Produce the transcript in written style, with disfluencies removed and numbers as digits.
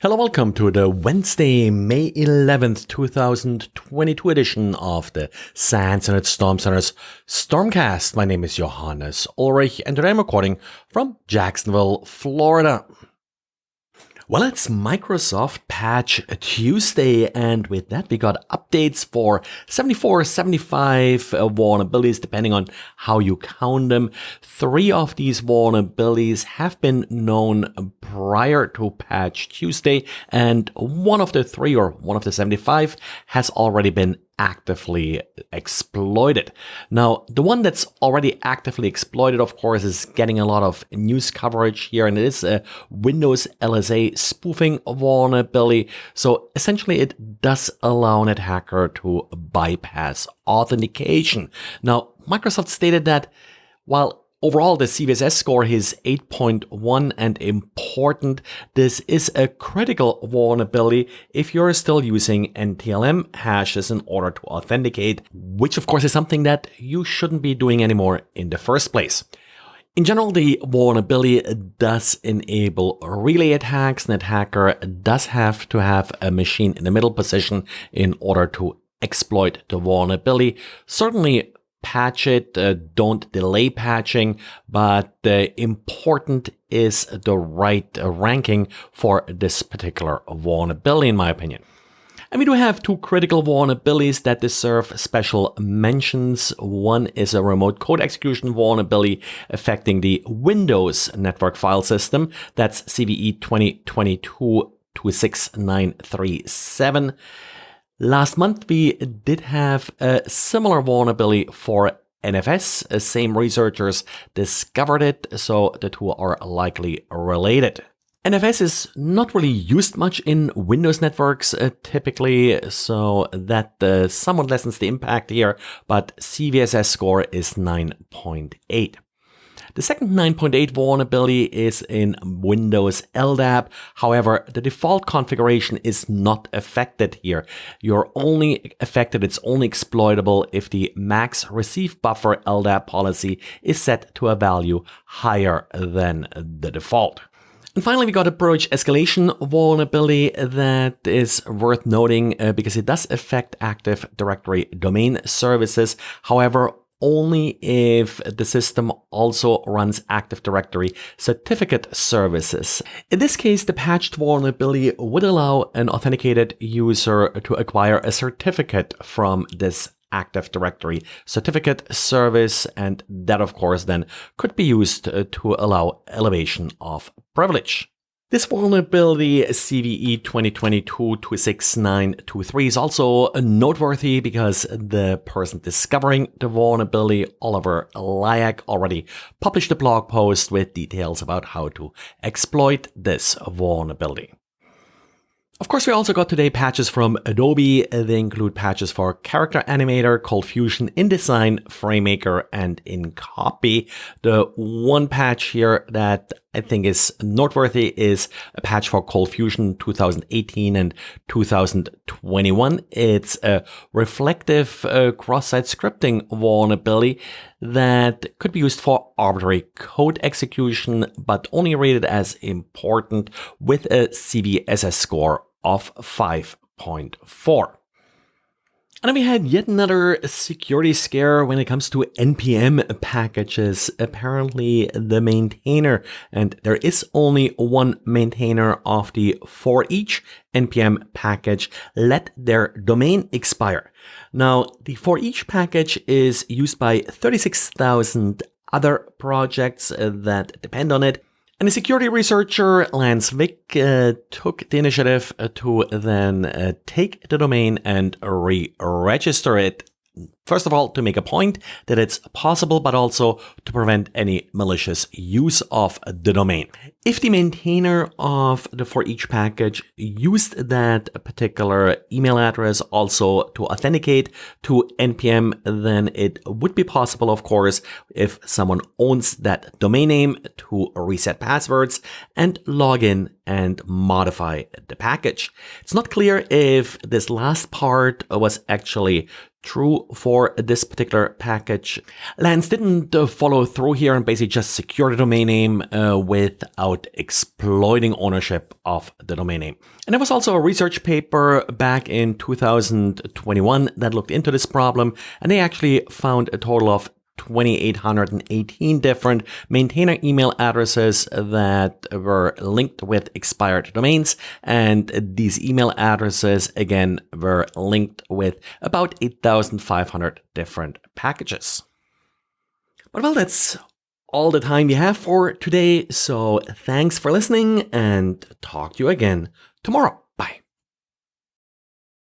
Hello, welcome to the Wednesday, May 11th, 2022 edition of the SANS and Storm Center's Stormcast. My name is Johannes Ulrich and today I'm recording from Jacksonville, Florida. Well, it's Microsoft Patch Tuesday, and with that we got updates for 74, 75 vulnerabilities, depending on how you count them. 3 of these vulnerabilities have been known prior to Patch Tuesday, and one of the 3 or one of the 75 has already been actively exploited. Now, the one that's already actively exploited, of course, is getting a lot of news coverage here, and it is a Windows LSA spoofing vulnerability. So essentially, it does allow an attacker to bypass authentication. Now, Microsoft stated that while overall, the CVSS score is 8.1 and important, this is a critical vulnerability if you're still using NTLM hashes in order to authenticate, which of course is something that you shouldn't be doing anymore in the first place. In general, the vulnerability does enable relay attacks. An attacker does have to have a machine in the middle position in order to exploit the vulnerability. Certainly, patch it, don't delay patching, but important is the right ranking for this particular vulnerability, in my opinion. And we do have 2 critical vulnerabilities that deserve special mentions. One is a remote code execution vulnerability affecting the Windows network file system. That's CVE 2022-26937. Last month, we did have a similar vulnerability for NFS. Same researchers discovered it, so the 2 are likely related. NFS is not really used much in Windows networks typically, so that somewhat lessens the impact here, but CVSS score is 9.8. The second 9.8 vulnerability is in Windows LDAP. However, the default configuration is not affected here. You're only affected, it's only exploitable if the max receive buffer LDAP policy is set to a value higher than the default. And finally, we got a foreach escalation vulnerability that is worth noting because it does affect Active Directory domain services. However, only if the system also runs Active Directory certificate services. In this case, the patched vulnerability would allow an authenticated user to acquire a certificate from this Active Directory certificate service, and that of course then could be used to allow elevation of privilege. This vulnerability, CVE 2022-26923, is also noteworthy because the person discovering the vulnerability, Oliver Lyack, already published a blog post with details about how to exploit this vulnerability. Of course, we also got today patches from Adobe. They include patches for Character Animator, Cold Fusion, InDesign, FrameMaker, and InCopy. The one patch here that I think is noteworthy is a patch for Cold Fusion 2018 and 2021. It's a reflective cross-site scripting vulnerability that could be used for arbitrary code execution, but only rated as important with a CVSS score of 5.4. And then we had yet another security scare when it comes to NPM packages. Apparently the maintainer, and there is only one maintainer of the foreach NPM package, let their domain expire. Now, the foreach package is used by 36,000 other projects that depend on it. And the security researcher, Lance Vick, took the initiative to then take the domain and re-register it. First of all, to make a point that it's possible, but also to prevent any malicious use of the domain. If the maintainer of the foreach package used that particular email address also to authenticate to NPM, then it would be possible, of course, if someone owns that domain name, to reset passwords and log in and modify the package. It's not clear if this last part was actually true for for this particular package. Lance didn't follow through here and basically just secure the domain name without exploiting ownership of the domain name. And there was also a research paper back in 2021 that looked into this problem, and they actually found a total of 2,818 different maintainer email addresses that were linked with expired domains. And these email addresses, again, were linked with about 8,500 different packages. But well, that's all the time we have for today. So thanks for listening, and talk to you again tomorrow.